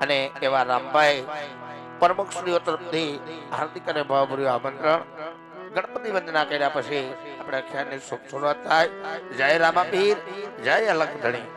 અને એવા રામભાઈ પ્રમુખશ્રીઓ તરફથી હાર્દિક અને ભાવભર્યું આમંત્રણ. ગણપતિ વંદના કર્યા પછી આપણે ખ્યાલની શુભ શરૂઆત થાય. જય રામાપીર, જય અલગ ધણી.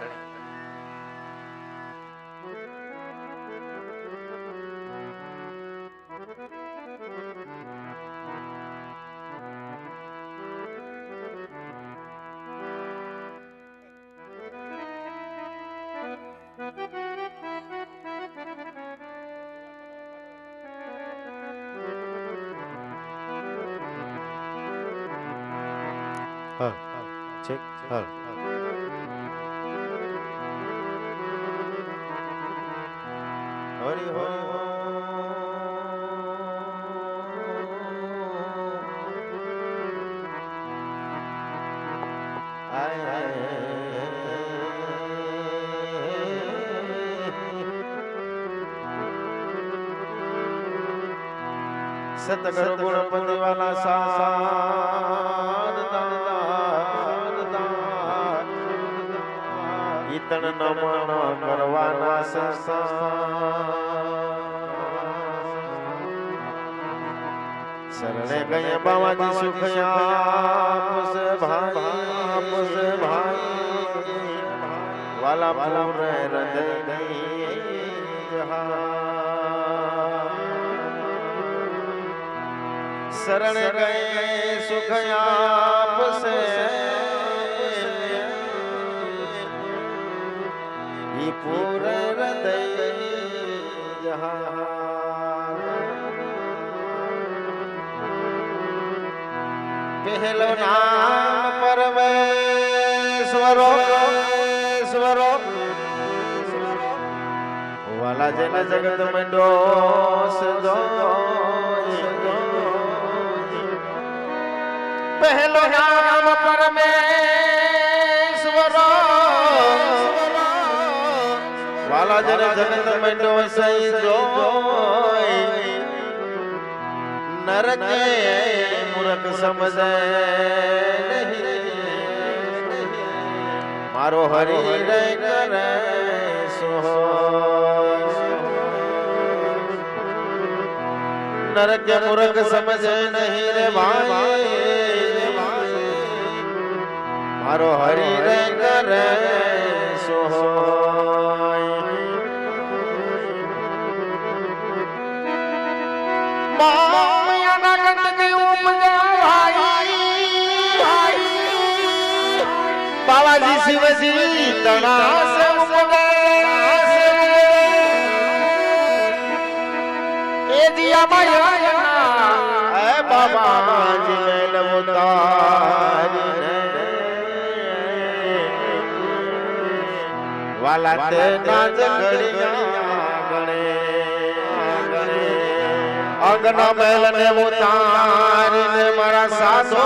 Check. Hal. Hari Hari. सतगुरु गुणपति वाला ઈતણ નમન કરવાના શરણે ગયે બાવાજી સુખયા ભાઈ વાલા પૂરે હૃદય શરણે ગયે સુખયા पूरे हृदय पहलो नाम परमेश्वरो वाला जन जगत में दोष दो पहलो नाम परमेश्वरो वाला जन जगत में डोसई जोई नरक मूर्ख समझे नहीं मारो हरि रे करे सो नरक मूर्ख समझे नहीं रे भाई मारो हरि रे करे सो बाबाजी शिवजी तना से उपगे ए दिया माया ए बाबाजी मेल उतारी वाला ते नाच घड़िया गणे अंगना मेल ने उतारी ने मारा साधो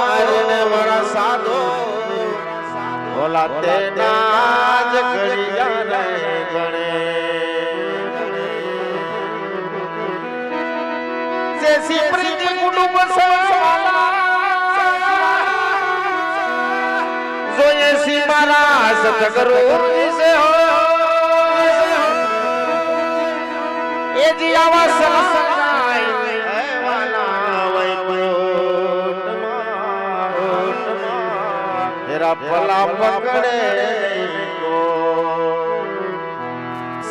बोला ते नाच घड़िया रे गणे जैसी प्रीति कुटुंब सवाला जो ऐसी मारा सतगुरु से हो ए जी आवाज भला पकड़े को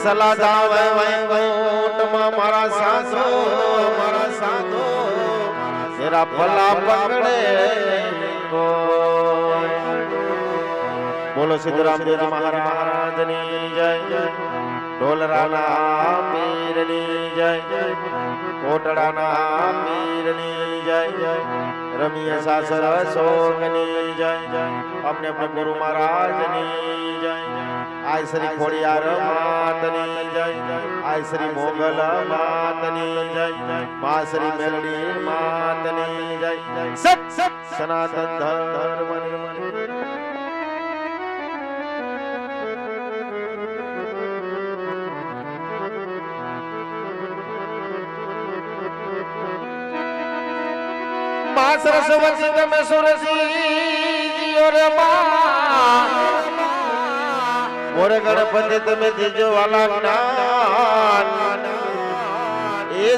सला जावे वैकुंठ में मारा साधो तेरा भला पकड़े को बोलो सिद्धराम देव महाराज नी जय ढोलराना पीर नी जय कोटड़ाना पीर नी जय रमीय सासर शोकनी जय अपने अपने गुरु महाराज नी जय आय श्री खोड़ियार मातनी जय आय श्री मोगल मातनी जय मां श्री मेलडी मातनी जय सत सत सनातन धर्म मां सरस्वती में सुरसी और मां मोरे गणपति में जीजो वाला नान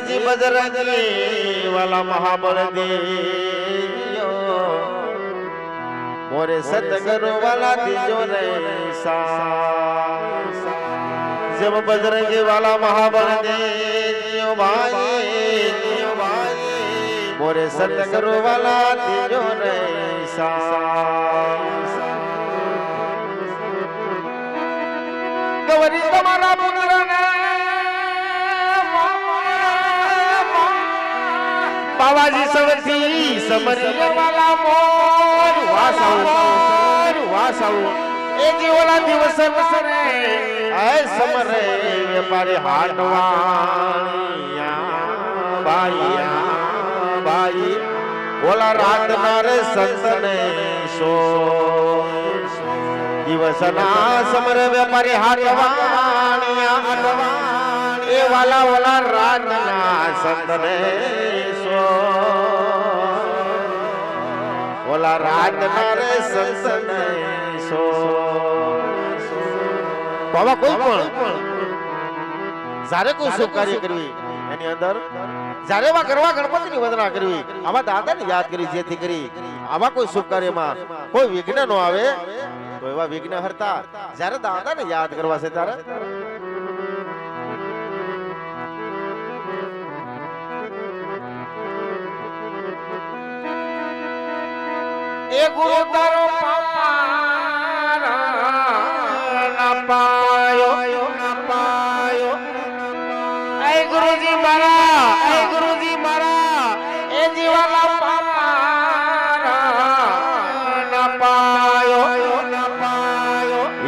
જી બજરંગી વાલા મહાબળ દેવ મોરે સતગુરુ વાલા દીજો રે જબ બજરંગી વાલા મહાબળ દેવ ભાઈ મોરે સતગુરુ વાલા દીજો રે ગવરી તમારા પુત્રને બાવાજી સવથી સમરિયા વાલા મોર વાસાઉ એ જીવલા દિવસ વસરે આય સમરે વેપારી હાટવાણિયા ભાઈ ઓલા રાત નારે સંતને સો દિવસના સમર વેપારી હાટવાણિયા એ વાલા ઓલા રાતના સંતને સો ઓલા રાતના રે સંતને સો બાબા કોઈ પણ જ્યારે કોઈ શુભ કાર્ય કરવી એની અંદર જ્યારે એવા કરવા ગણપતિની વંદના કરવી આવા દાદાને યાદ કરી જેથી કરી આવા કોઈ શુભ કાર્યમાં કોઈ વિઘ્ન ન આવે તો એવા વિઘ્ન હરતા જ્યારે દાદાને યાદ કરવા છે ત્યારે એ ગુરુ તારો ના પાયો એ ગુરુજી મારા એ જીવાલા ના પાયો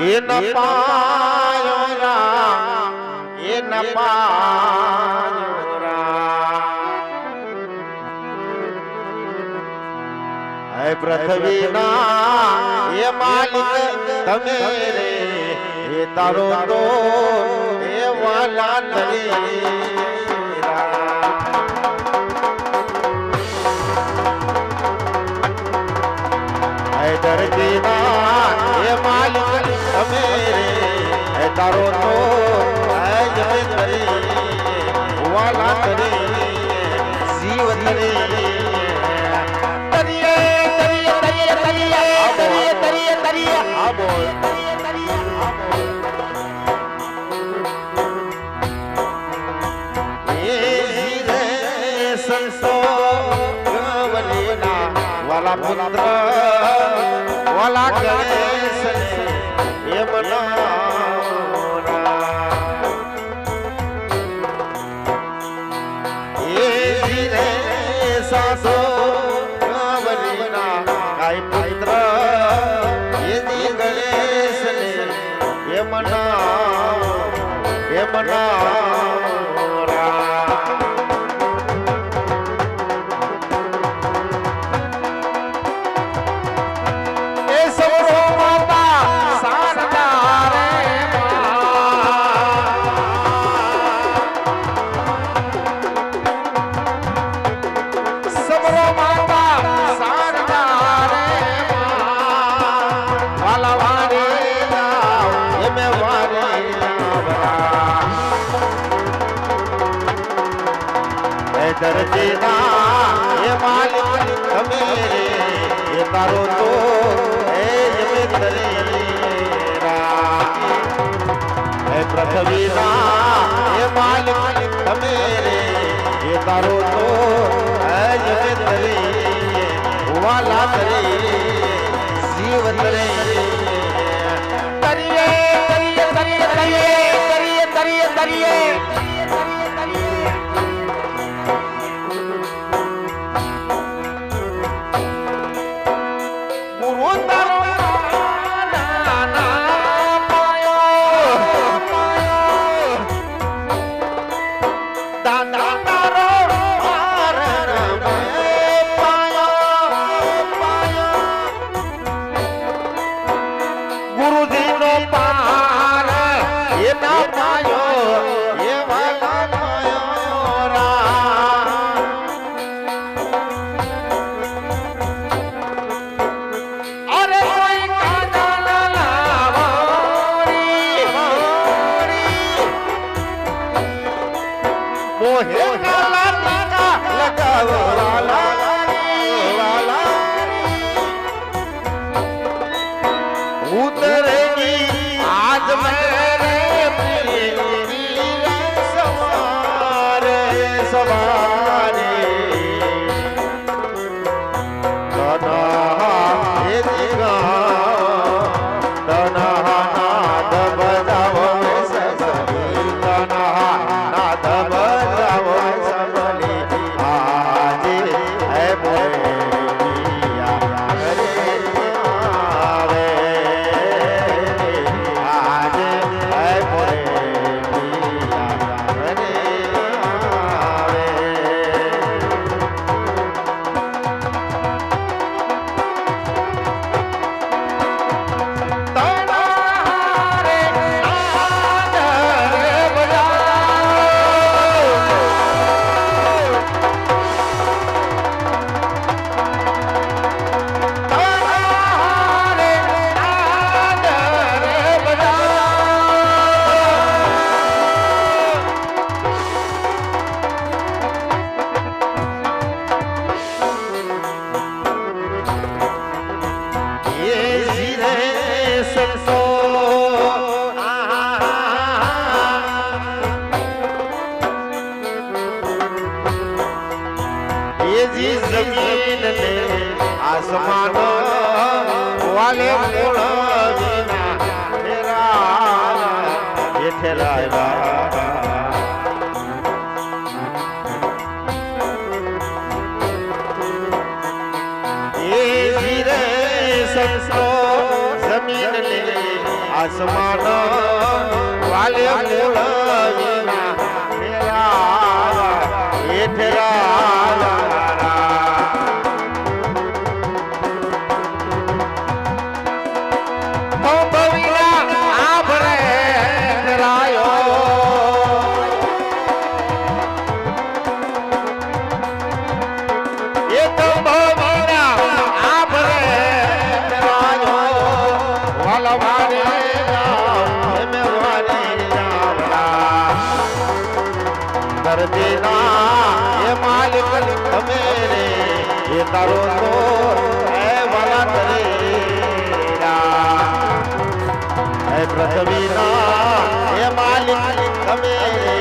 એ ન પાયો એ ન પાયો હે પૃથ્વીના એ માલિક તમે રે એ તારો તો એ વાલા તરી હે ધરતીના એ માલિક તમે રે એ તારો તો હે જમે તરી વાલા તરી જીવ તરી વાલા પુત્ર વાલા ગણેશ એ મનારા એ જીરે સાસો ગવરીના કાઈ પુત્ર એ જી ગણેશ એ મનારા દરજીના એ માલિક તમે રે એ તારો તો એ જમે તરેરા એ પૃથ્વીના એ માલિક તમે રે એ તારો તો એ જમે તરે વાલા તરે જીવ તરે તરીએ ગુરુજી નો પાર એ ના પાયો એ મોહે કાલા ટીકા લગાવો વાલા વાલા ઉતરેગી આજ મેરે પ્રિય સવારે સવારે તના એ દીગા તના નાદ બજાવો સબલી તના નાદ બજાવો સબલી આજે હે બોલિયા રે આવે આજે હે બોલિયા રે આવે आसमान वाले मूल बिना तेरा ये ठेला ये जीरे संसो जमीन ले आसमान वाले मूल बिना तेरा ये ठेला देना ये मालिक मेरे ये तारो तो है वाला तेरा है पृथ्वी ना ये मालिक मेरे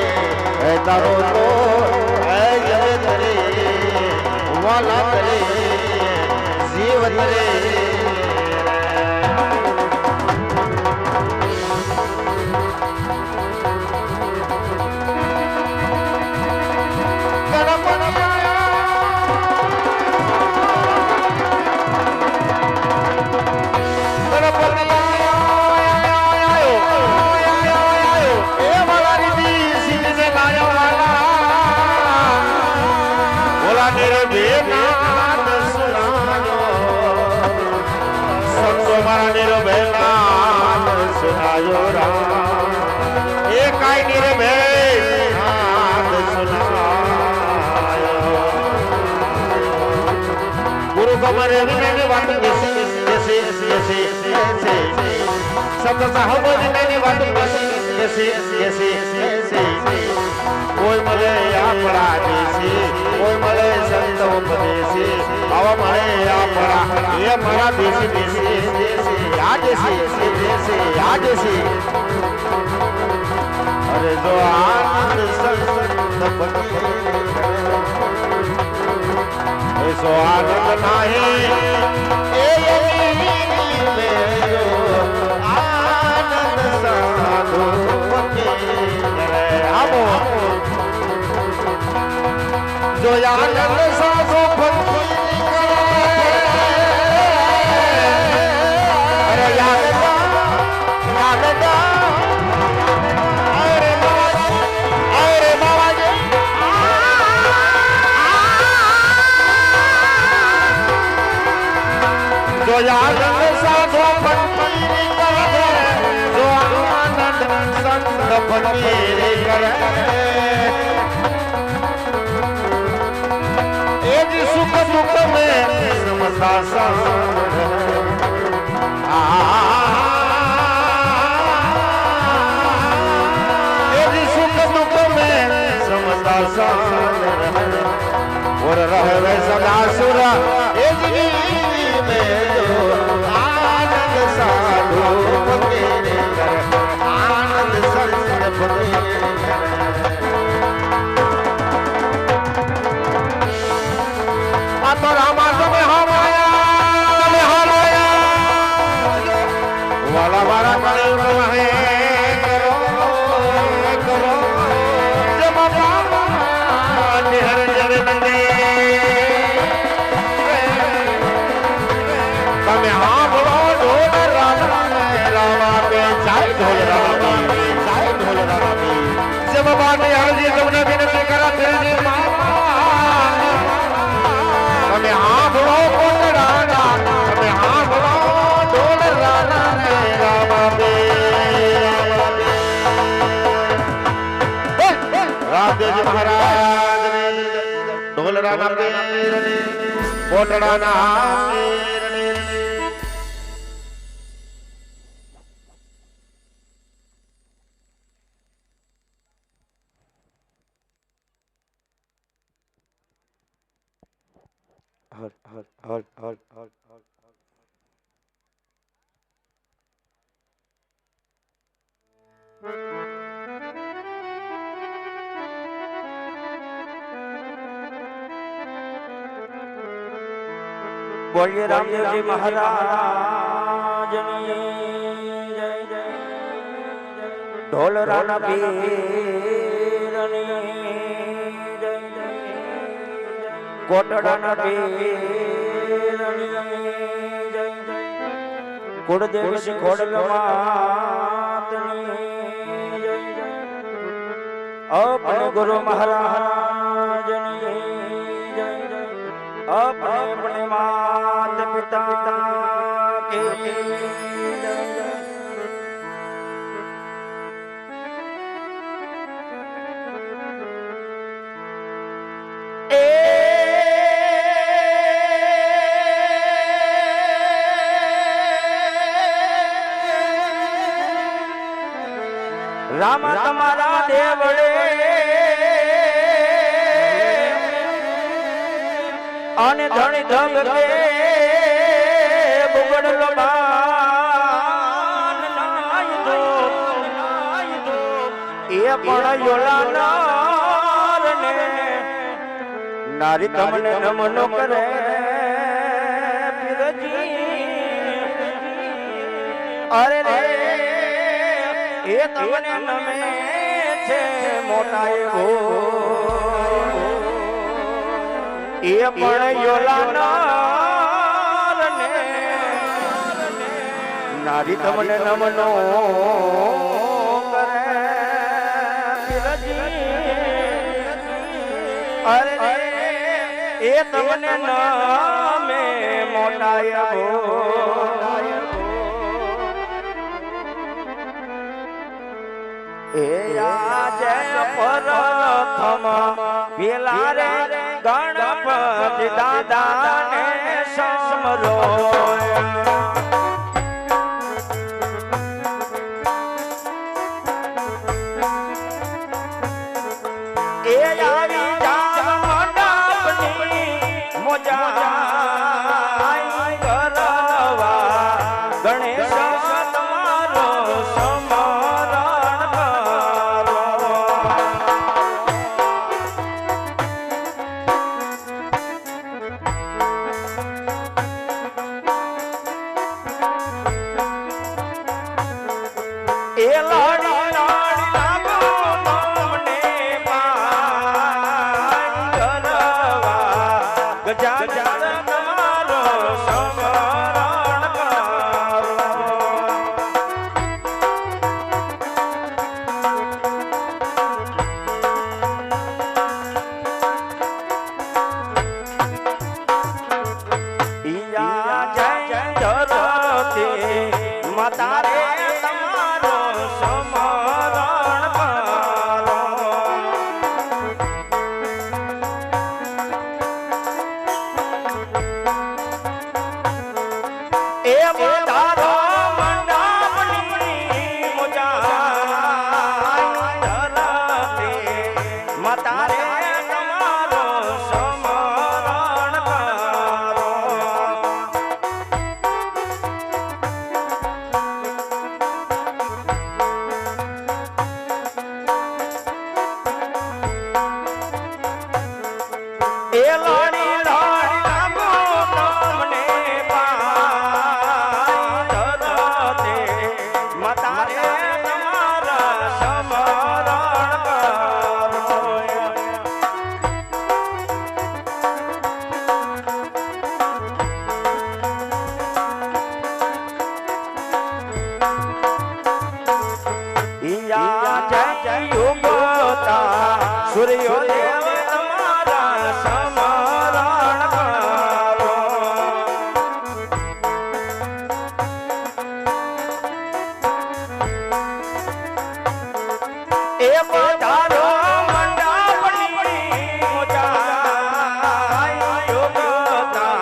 है तारो तो है जग तेरे वाला तेरे जीव तेरे हमारे विनय वाट जैसे जैसे जैसे जैसे सब साहब विनय वाट जैसे जैसे जैसे कोई मले आपड़ा जैसे कोई मले संत उपदेशी अब मले आपड़ा ये हमारा देसी देसी देसी आज जैसे जैसे आज जैसे अरे जो आनंद संत बनी सो आनंद नाही आनंद साधु जो आनंद साधु अरे जो आनंद साधो फकीरी करे जो आनंद संत फकीरी करे ए जी सुख दुख में समता संग ए जी सुख दुख में समता जासुरा ए जिंदगी में जो आनंद साधु फकीरे आनंद संत फकीरे तो रामा तुम्हें हो माया वाला वाला करो तुम्हें करो जब हर जग नंदे તમે હાંભળો ઢોલ રામા पे જાય ઢોલ રામા जब बाने हरजी તમને વિનંતી કરા તેરી મામા તમે હાંભળો કોટડાના તમે હાંભળો ઢોલ રામા पे રામદેવજી મહારાજ ને ઢોલ રામા पे કોટડાના हर बोलिए रामदेव जी महाराज जय जय ढोल राणा पीर जय जय कोटड़ा पीर जय जय कुलदेव खोड़ल मात जय जय अपने गुरु महाराज जय जय अपने अपने माता पिता के रामा तमारा देवड़े आने धनी धग के बुगड़लो बान नाई दो ये पण योला नार ने नारी तमने नमनो करे पिरजी अरे रे ये तमने नमे छे मोटाए हो ये पण योला नार ने नारी तमने नमनो करे पिरजी अरे ये तमने नामे मोटाया हो जय प्रथम पेला रे गणपति दादा ने समरो ए आई जाम मंडपनी मोजा करवा गणेश तुम्हारो लाड़ी लाड़ी लागो तुमने पाए સૂર્યોદેવ તમારા સમરણ કરો એ પધારો મંડપની મોજાય યોગતા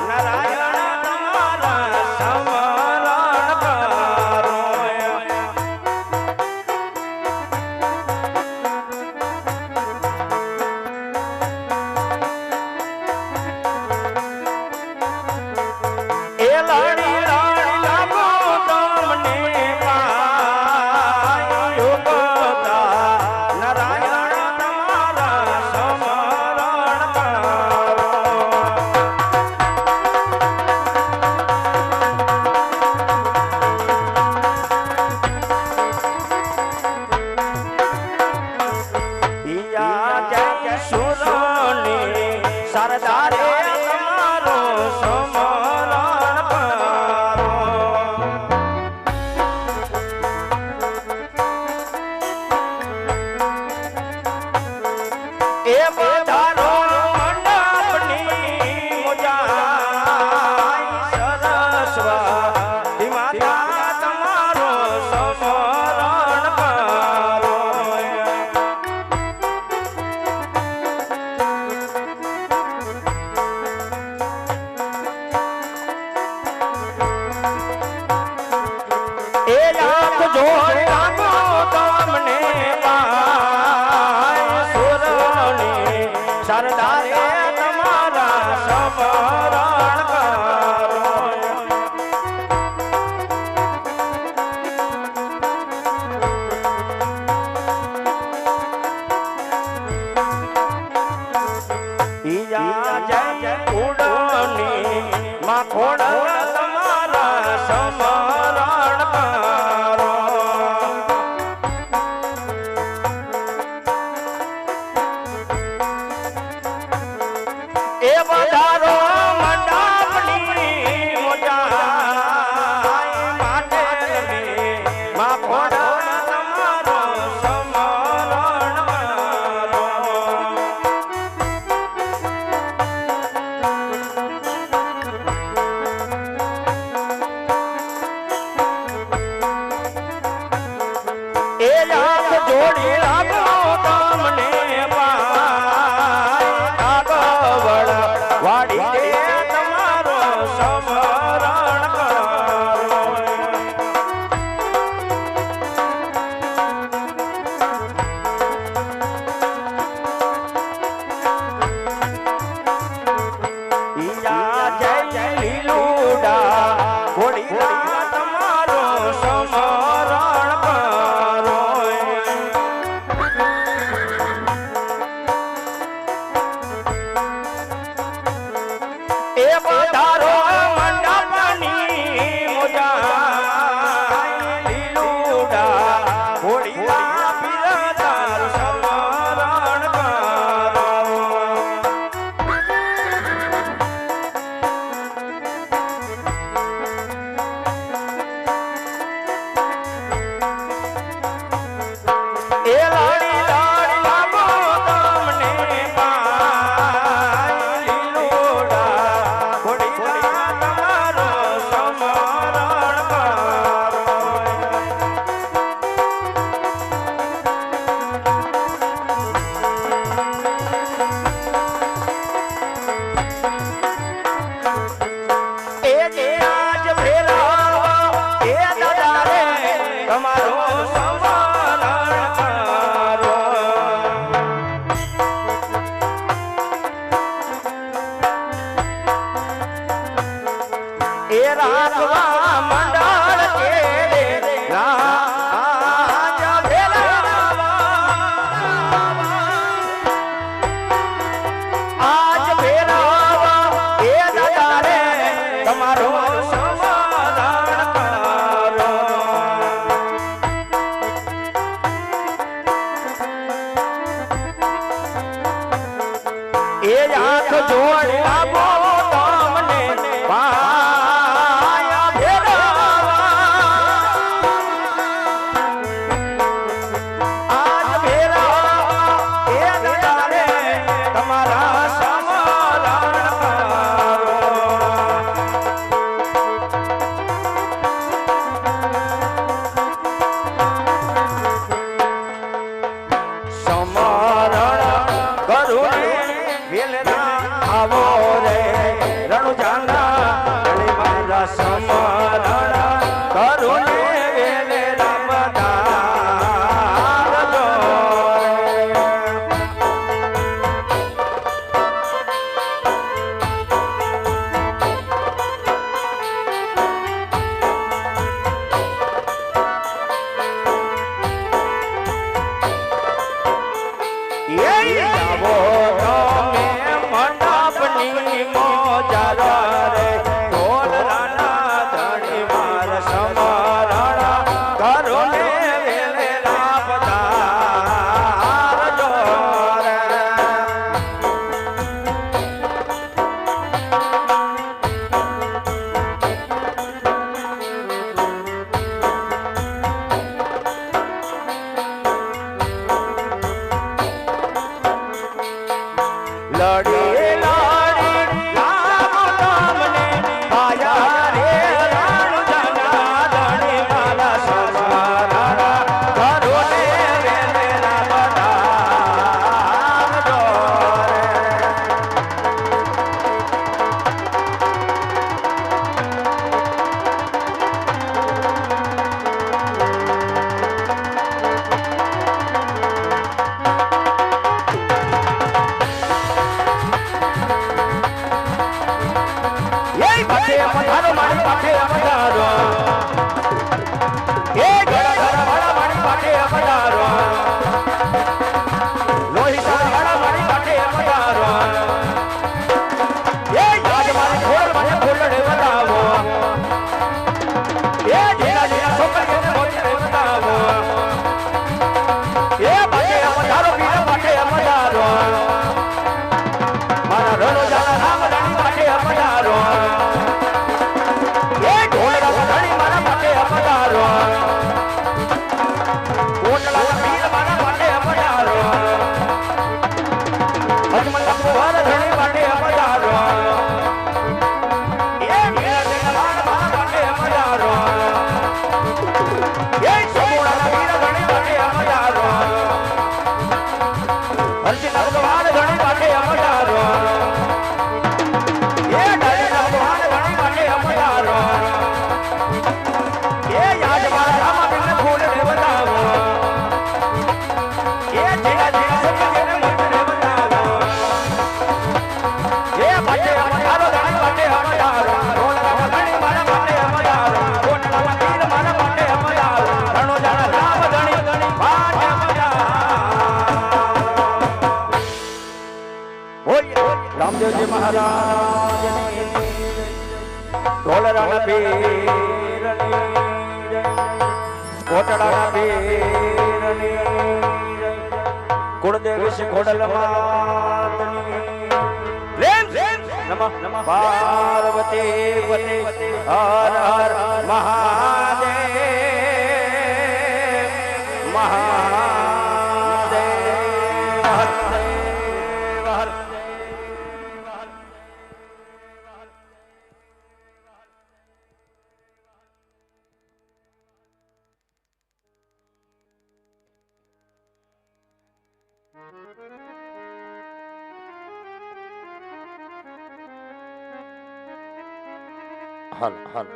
નારાયણ તમારા સમરણ કરો એ લાડી લાડી લાગો તમને પાય યોગતા નારાયણ તમારા સમરણ કરો યા જય સુરની સરદારે તમારો સમરણ કરો એ પધારો મંડપની મોજાય સરસ્વતી માતા તમારો સમરણ કરો એ આંખ જોડે લાગો તમને પાય સુરની સરદારે તમારા સમરણ કરો ઈયા જય ઉડની માખોડ તમારા સમરણ કરો એ વધારો મંડપની મોજાય માટે માખોડ તમારો સમરણ કરો એ આંખ જોડી લાગો તમને પાય આગળ વાડી દે તમારો સમરણ કરો ઈયા જય લીલુડા ઘોડીલા તમારો સમરણ કરો એ પધારો મંડપની મોજાય લીલુડા ઘોડીલા પીરદાર સમરણ કરો એ લાડી લાડી લાગો તમને પાય લીલુડા ઘોડીલા તમારો સમરણ કરો એ જે આજ ફેરાવા એ દાદા રે તમારો સમરણ કરો એ રાખવા મંડળ કે રાજ ફેરાવા આજ ફેરાવા એ દાદા રે તમારો સમરણ કરો એ આંખ જોડ લાગો તમને પાય ફેરાવા આજ ફેરાવા એ આવો રે રણુજાના ધણી મારા સમરણ કરું ને વેલે રામદાર જો રામદેવજી મહારાજ ઢોલરાના પીરની કોટડાના પીરની કુળદેવ શ્રી ખોડલ માતની નમઃ પાર્વતી પતિ હર હર મહાદેવ હલ હલ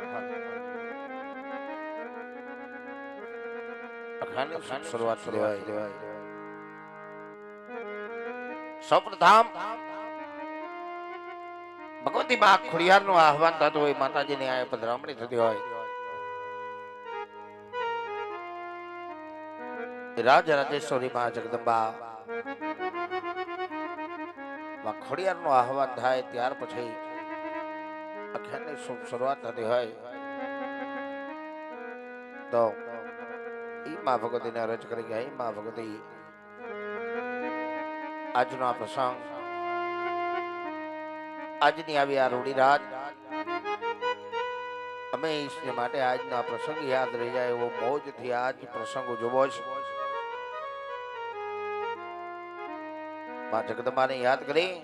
અખાની શરૂઆત કરાય સૌપ્રથમ ભગવતી માં ખોડિયાર નું આહવાન થતું હોય માતાજી ની આ પધરામણી થતી હોય રાજ રાજેશ્વરી માં જગદંબા માં ખોડિયાર નું આહવાન થાય ત્યાર પછી અખાની શરૂઆત થતી હોય તો ઈ માં ભગવતી ને રજ કરી ગયા ઈ માં ભગવતી આજનો આ પ્રસંગ આજની આવી આ રૂડી રાત અમે ઈશ્વર માટે આજનો આ પ્રસંગ યાદ રહી જાય એવો મોજથી આજ પ્રસંગ ઉજવો છે માં જગદંબાને યાદ કરી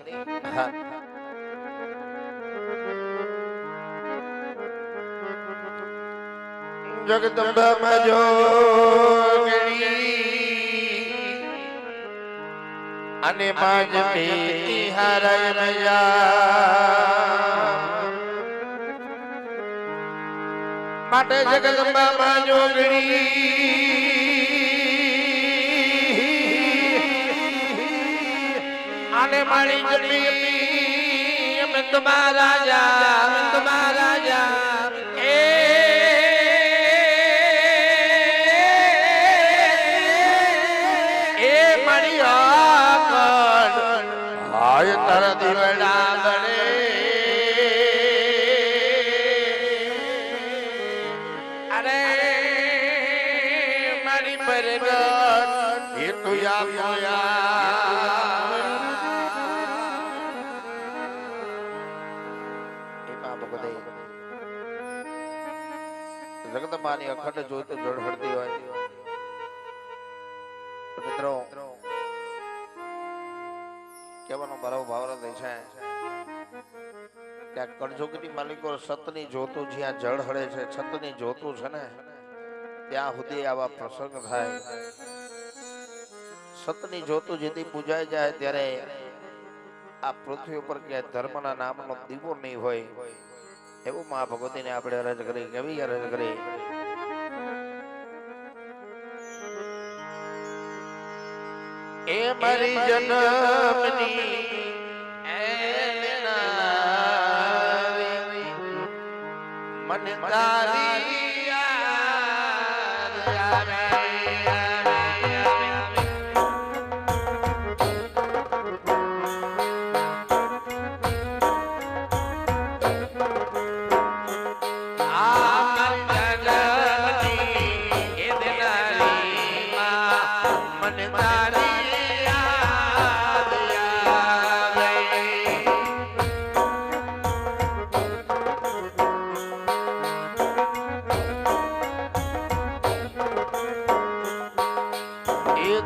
જગદંબા જોગણી અને માજ પી હારાય રયા માટે જગદંબા માં જોગણી અને મારી જપી અમે તમારા રાજા એ મારી આકડ હાય તારા દીવડા ગણે અરે મારી પરગટ એ તો જગદંબાની અખંડ જોઈ તો જળ હળતી હોય મિત્રો કહેવાનો મારો ભાવના દે છે કે કળજુગની માલિકો સતની જોતું જ્યાં જળ હળે છે છતની જોતું છે ને ત્યાં સુધી આવા પ્રસંગ થાય સતની જોતું જેથી પૂજાઈ જાય ત્યારે આ પૃથ્વી ઉપર ક્યાંય ધર્મના નામનો દીવો નહીં હોય એવું મા ભગવતીને આપણે અરજ કરી કેવી અરજ કરી એ મારી જન્મની મને તારી યાદ આવે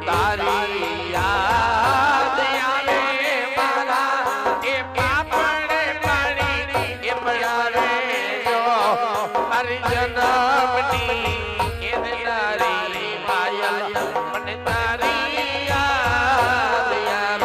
તારી યાદ આવે મારા એ પાપડે પાણી એ મળ્યા જો મારી જન્મની એ તારી માયા મને તારી યાદ આવે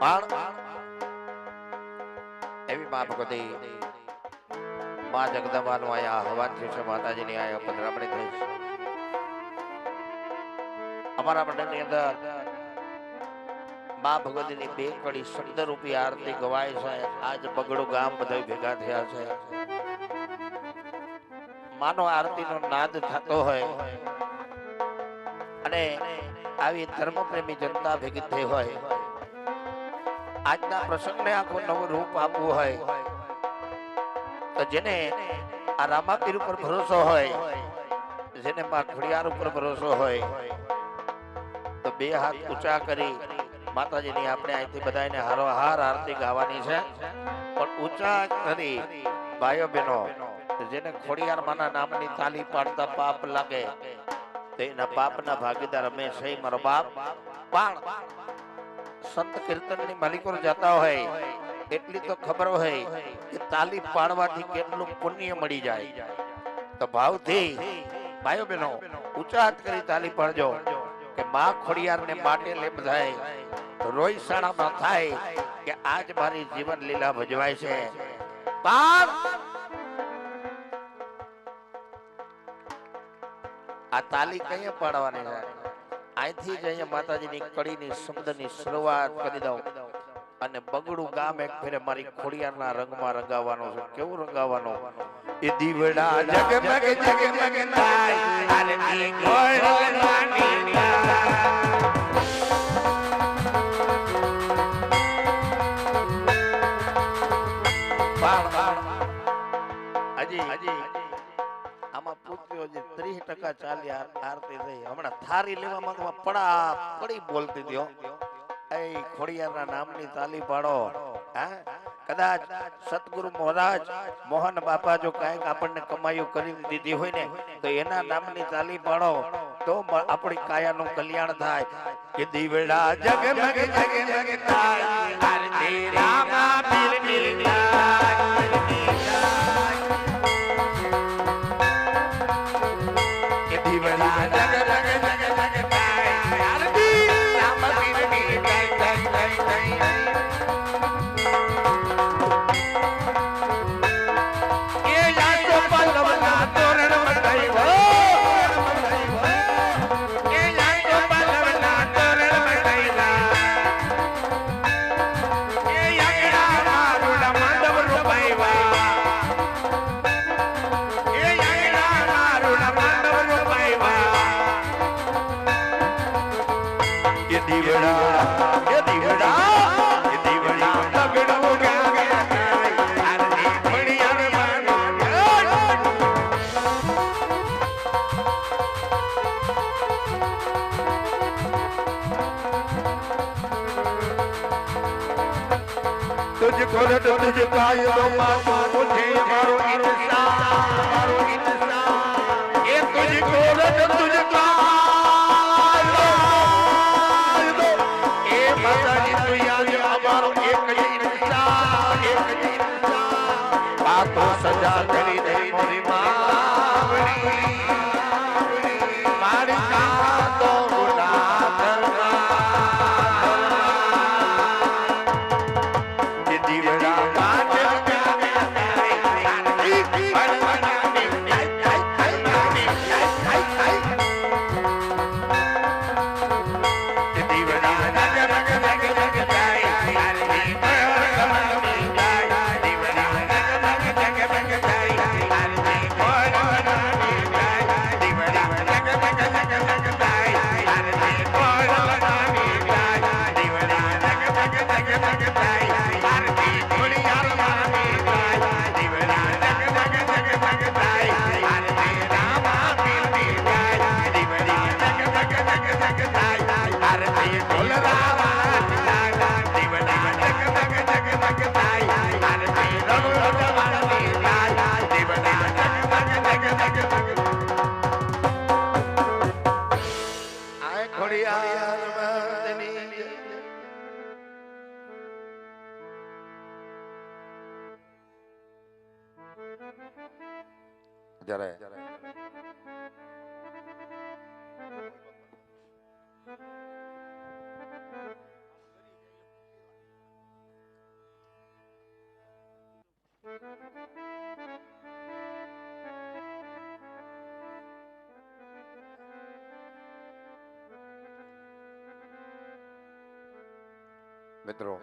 પણ એવી મા ભગવતી મા જગદંબાનું અહીંયા હવાન થયું છે, માતાજીની અહીંયા પધરામણી થઈ છે. અમારા મંડળની અંદર મા ભગવતીની બે કડી શબ્દ રૂપી આરતી ગવાય છે. આજ બગડું ગામ બધા ભેગા થયા છે. માનો આરતીનો નાદ થતો હોય અને આવી ધર્મપ્રેમી જનતા ભેગી થઈ હોય, આજના પ્રસંગને આખું નવું રૂપ આપવું હોય તો જેને આ રામાપીર ઉપર ભરોસો હોય, જેને મા ખોડિયાર ઉપર ભરોસો હોય તો બે હાથ ઊંચા કરી માતાજીની આપણે અહીંથી બધાને હારોહાર આરતી ગાવાની છે. પણ ઊંચા કરી ભાઈઓ બહેનો જેને ખોડિયાર માના નામની તાલી પાડતા પાપ લાગે તો એના પાપના ભાગીદાર અમે છે મારો બાપ. પણ સંત કીર્તનની માલિકો જતા હોય એટલી તો ખબર હોય કે તાલી પાડવાથી કેટલું પુણ્ય મળી જાય. તો ભાવથી ભાઈઓ બહેનો ઊંચા હાથ કરી તાલી પાડજો કે મા ખોડિયારને માટે લે બધાય રોઈસાણામાં થાય કે આજ મારી જીવન લીલા ભજવાય છે. આ તાલી કઈ પાડવાની છે? અહીંથી જ અહીંયા માતાજીની કડીની શબ્દની શરૂઆત કરી દઉં અને બગડું ગામ એક ફેરે મારી ખોડિયારના રંગમાં રંગાવવાનો છે. કેવું રંગાવવાનો? એ દીવડા જગમગ જગમગ થાય અને દી ખોડલવાની હજી આમાં પૂછ્યો જે 30% ચાલી આરતી થઈ. હમણાં થારી લેવામાં પડી બોલતી હતી. એ ખોડિયારના નામની તાલી પાડો. હા, કદાચ સતગુરુ મહારાજ મોહન બાપા જો કાંઈક આપણને કમાયું કરી દીધી હોય ને તો એના નામની તાલી પાડો તો આપણી કાયાનું કલ્યાણ થાય. કે દીવડા જગમગ જગમગ થાય આરતી રામા પીર પીર तुझको तुझ कायो मुझे मारो इंसान ये तुझको तुझ कायो ए माताजी तू याद हमारो एक इंसान बातों सजा करी दे मोरी मावड़ी मारी का तो गुनाह करना મિત્રો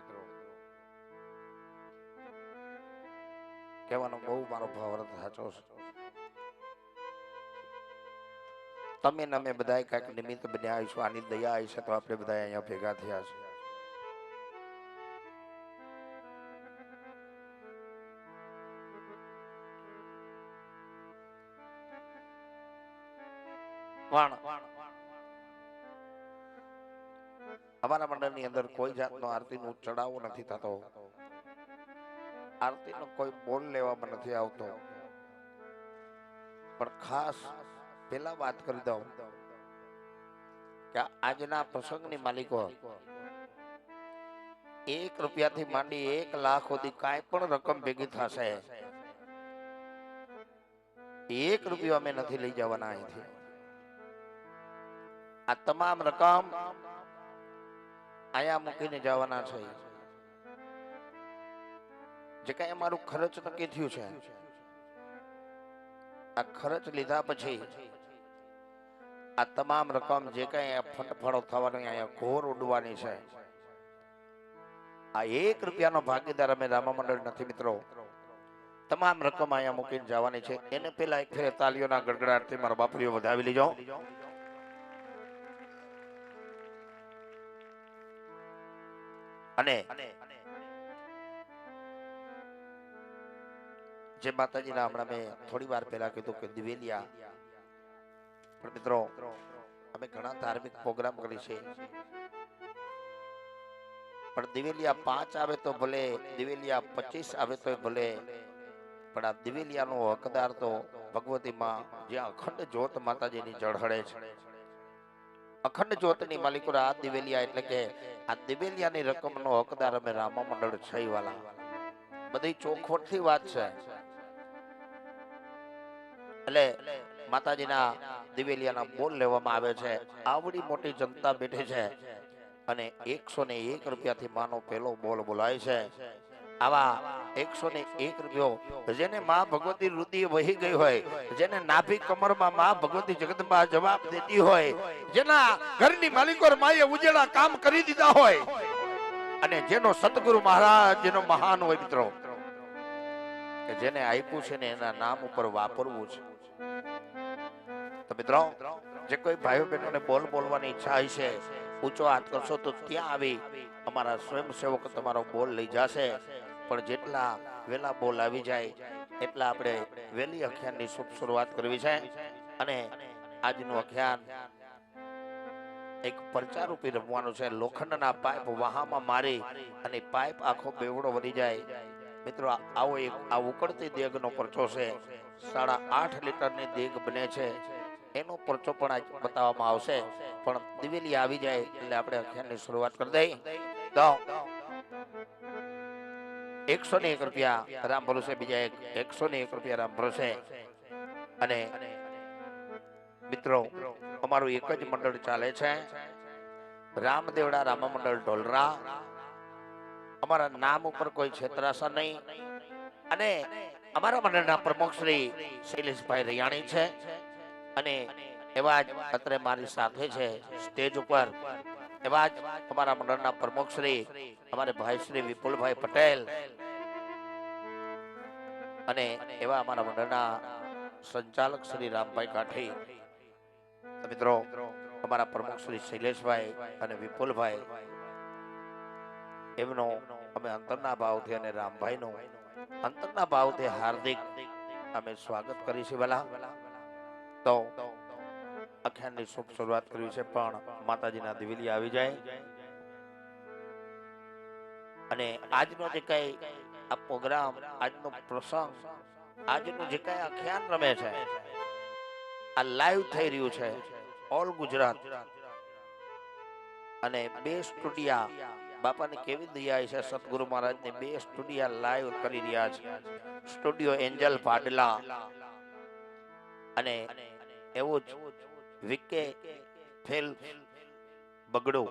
કહેવાનો બહુ મારો ભાવાર્થ સાચો છે. તમે ને અમે બધા કઈક નિમિત્ત બન્યા આવીશું, આની દયા આવી છે તો આપણે બધા અહીંયા ભેગા થયા છે. પણ અમારા મંડળની અંદર કોઈ જાતનો આરતીનો ચડાવો નથી થતો, આરતીનો કોઈ બોલ લેવામાં નથી આવતો. પણ ખાસ પેલા વાત કરી દઉં કે આજના પ્રસંગની માલિકો 1 રૂપિયાથી માંડી 1 લાખ સુધી કાંઈ પણ રકમ ભેગી થશે, 1 રૂપિયો અમે નથી લઈ જવાના અહીંથી. આ તમામ રકમ અહીંયા મૂકીને જવાના છે. જે કઈ અમારું ખર્ચ નક્કી થયું છે, આ ખર્ચ લીધા પછી આ તમામ રકમ જે કઈ ફંડફાળો થવાની અહીંયા ઘોર ઉડવાની છે. આ 1 રૂપિયાનો ભાગીદાર અમે રામા મંડળ નથી મિત્રો. તમામ રકમ અહીંયા મૂકીને જવાની છે. એને પેલા એક ફેર તાલીઓના ગડગડાટથી મારા બાપરીઓ વધાવી લીજો. અને જે માતાજીના હમણાં મેં થોડી વાર પહેલા કીધું કે દિવેલિયા, પણ મિત્રો અમે ઘણા ધાર્મિક પ્રોગ્રામ કરી છે, પણ દિવેલિયા 5 આવે તો ભલે, દિવેલિયા 25 આવે તો ભલે, પણ આ દિવેલિયાનો હકદાર તો ભગવતી માં, જ્યાં અખંડ જ્યોત માતાજીની જળહળે છે. અખંડ જ્યોતની માલિકો આ દિવેલિયા, એટલે કે આ દિવેલિયાની રકમનો હકદાર અમે રામા મંડળ છે વાલા. બધી ચોખવટથી વાત છે. એટલે માતાજીના દિવેલિયાના બોલ લેવામાં આવે છે. આવડી મોટી જનતા બેઠી છે અને 101 રૂપિયાથી માનો પેલો બોલ બોલાય છે. આવા 101 રૂપિયો જેને માં ભગવતી રુધિર વહી ગઈ હોય, જેને નાભી કમરમાં માં ભગવતી જગદંબા જવાબ દેતી હોય, જેના ઘરની માલિકો માએ ઉજેડા કામ કરી દીધા હોય, અને જેનો સતગુરુ મહારાજ જેનો મહાન હોય મિત્રો, કે જેને આપ્યું છે ને એના નામ ઉપર વાપરવું છે. તો મિત્રો જે કોઈ ભાઈઓ બહેનોને બોલ બોલવાની ઈચ્છા હશે, ઊંચો હાથ કરશો તો ત્યાં આવી અમારા સ્વયંસેવક તમારો બોલ લઈ જશે. પણ જેટલા વેલા બોલ આવી જાય એટલા આપણે વેલી અખ્યાનની શુભ શરૂઆત કરવી છે. અને આજનું અખ્યાન એક પરચા રૂપી રમવાનું છે. લોખંડના પાઇપ વહામાં મારી અને પાઇપ આખો બેવડો વળી જાય. મિત્રો આવો એક આ ઉકળતી દેગનો પરચો છે. 8.5 લીટરની દેગ બને છે. એનો પરચો પણ આજ બતાવવામાં આવશે. પણ દિવેલી આવી જાય એટલે આપણે અખ્યાનની શરૂઆત કરી દઈ. તો 101 રૂપિયા રામ ભરોસે, બીજા 101 રૂપિયા રામ ભરોસે. અને મિત્રો અમારું એક જ મંડળ ચાલે છે, રામદેવડા રામા મંડળ ઢોલરા. અમારા નામ ઉપર કોઈ છેતરાશા નહીં. અને અમારા મંડળના પ્રમુખ શ્રી શૈલેષભાઈ રૈયાણી છે. અને એવા જ અત્રે મારી સાથે છે સ્ટેજ ઉપર એવા જ અમારા મંડળના પ્રમુખ શ્રી અમારે ભાઈ શ્રી વિપુલભાઈ પટેલ, અને એવા અમારા મંડળના સંચાલક શ્રી રામભાઈ કાઠી. મિત્રો અમારા પ્રમુખ શ્રી શૈલેષભાઈ અને વિપુલભાઈ, એમનો અમે અંતરના ભાવથી અને રામભાઈનું અંતરના ભાવથી હાર્દિક અમે સ્વાગત કરીશું. વાલા તો અખ્યાનની શુભ શરૂઆત કરી છે. પણ માતાજીના દિવેલી આવી જાય અને આજનો જે કઈ આ પ્રોગ્રામ, આજનો પ્રસંગ, આજનું જે કઈ અખ્યાન રમે છે, આ લાઈવ થઈ રહ્યું છે ઓલ ગુજરાત. અને 2 સ્ટુડિયા, બાપાની કેવી દયા છે, સતગુરુ મહારાજને 2 સ્ટુડિયા લાઈવ કરી રહ્યા છે. સ્ટુડિયો એન્જલ પાડલા અને એવું જ વિકે ફેલ બગડો.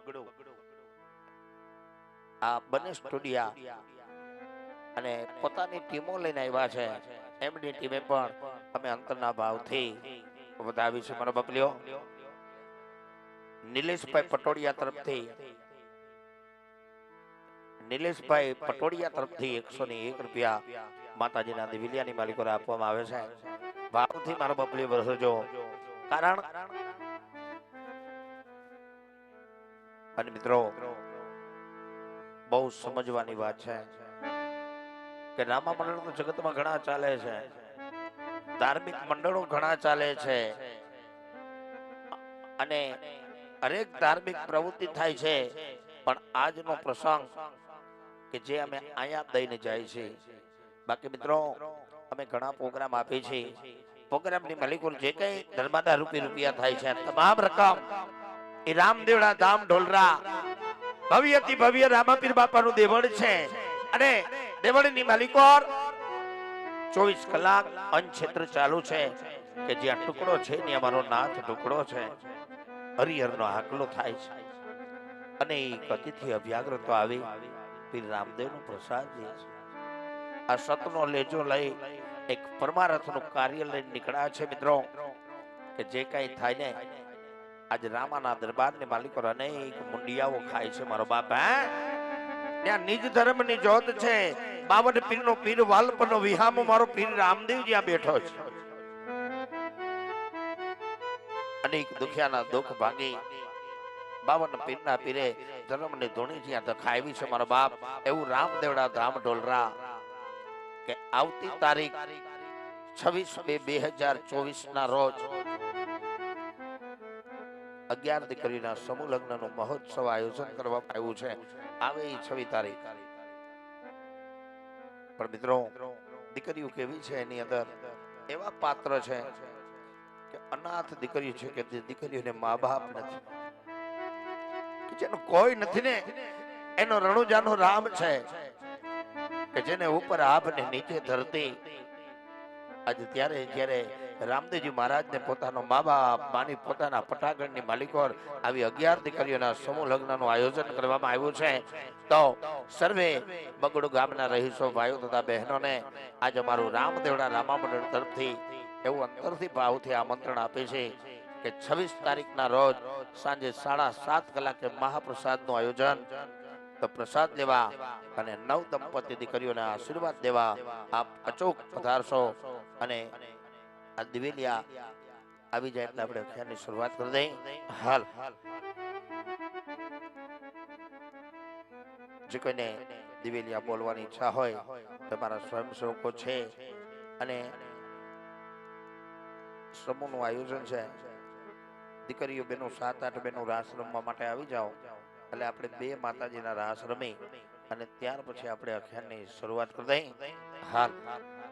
આ બંને સ્ટુડિયા અને પોતાની ટીમો લઈને આવ્યા છે. એમની ટીમે પણ અમે અંતરના ભાવથી વધાવી છે. મારો બકલીઓ નિલેશભાઈ પટોડિયા તરફથી નિલેશભાઈ પટોડિયા તરફથી 101 રૂપિયા માતાજીના દિવિલિયાની માલિકોને આપવામાં આવે છે. ભાવથી મારો બબલી વરસજો. કારણ અને મિત્રો બહુ સમજવાની વાત છે કે રામા મંડળ તો જગતમાં ઘણા ચાલે છે, ધાર્મિક મંડળો ઘણા ચાલે છે અને હરેક ધાર્મિક પ્રવૃત્તિ થાય છે, પણ આજનો પ્રસંગ કે જે અમે અહીંયા દઈને જાય છે. બાકી મિત્રો અમે ઘણા પ્રોગ્રામ આપીએ છીએ. પ્રોગ્રામની માલિકો જે કઈ ધર્માદા રૂપિયા થાય છે, તમામ રકમ એ રામદેવડા ધામ ઢોલરા ભવ્યથી ભવ્ય રામાપીર બાપાનું દેવળ છે અને દેવળની માલિકો 24 કલાક અન્નક્ષેત્ર ચાલુ છે કે જ્યાં ટુકડો છે ને અમારો નાથ ટુકડો છે. હરિહરનો હાકલો થાય છે અને એક અતિથિ અભ્યાગ્ર તો આવી પીર રામદેવનો પ્રસાદ લે છે. આ સતનો લેજો લઈ એક પરમારથનું કાર્ય લઈને નીકળ્યા છે મિત્રો કે જે કઈ થાય ને આજે રામાના દરબારની માલિકો અનેક મુંડિયાઓ ખાય છે. મારો બાપ ત્યાં નિજ ધર્મની જોત છે. 52 પીરનો પીર વાલપનો વિહામો મારો પીર રામદેવ જ્યાં બેઠો છે. અનેક દુખિયાના દુઃખ ભાગી 52 પીરના પીરે ધર્મની ધૂણી જ્યાં દખાવી છે. મારો બાપ એવું રામદેવડા ધામ ઢોલરા કે આવતી તારીખ 26/2/2024 ના રોજ 11 દીકરીના સમૂહ લગ્નનું મહોત્સવ આયોજન કરવામાં આવ્યું છે. આવે 26 તારીખ. પણ મિત્રો દીકરીઓ કેવી છે, એની અંદર એવા પાત્ર છે કે અનાથ દીકરીઓ છે કે જે દીકરીઓને મા બાપ નથી, કે જેનું કોઈ નથી ને એનો રણુજાનો રામ છે કે જેને ઉપર આભ ને નીચે ધરતી. આજે ત્યારે જ્યારે રામદેવજી મહારાજને પોતાનો મા બાપ માની પોતાના પટાગણની માલિકો આવી 11 દીકરીઓના સમૂહ લગ્નનું આયોજન કરવામાં આવ્યું છે. તો સર્વે બગડુ ગામના રહીશો ભાઈઓ તથા બહેનોને આજે અમારું રામદેવડા રામા મંડળ તરફથી એવું અંતરથી ભાવથી આમંત્રણ આપે છે કે 26 તારીખના રોજ સાંજે 7:30 કલાકે મહાપ્રસાદનું આયોજન. તો પ્રસાદ લેવા અને 9 દંપતી દીકરીઓને આશીર્વાદ દેવા આપ અચૂક પધારશો અને આ દિવેલિયા આવી જાય એટલે આપણે અખ્યાનની શરૂઆત કરી દઈએ. હાલ જે કોઈને દિવેલિયા બોલવાની ઈચ્છા હોય તમારા સ્વયંસેવકો છે અને સમૂહનું આયોજન છે. દીકરીઓ બેનો 7-8 બેનો રાસ રમવા માટે આવી જાઓ એટલે આપણે 2 માતાજીના રાસ રમી અને ત્યાર પછી આપણે અખ્યાનની શરૂઆત કરી દઈએ. હાલ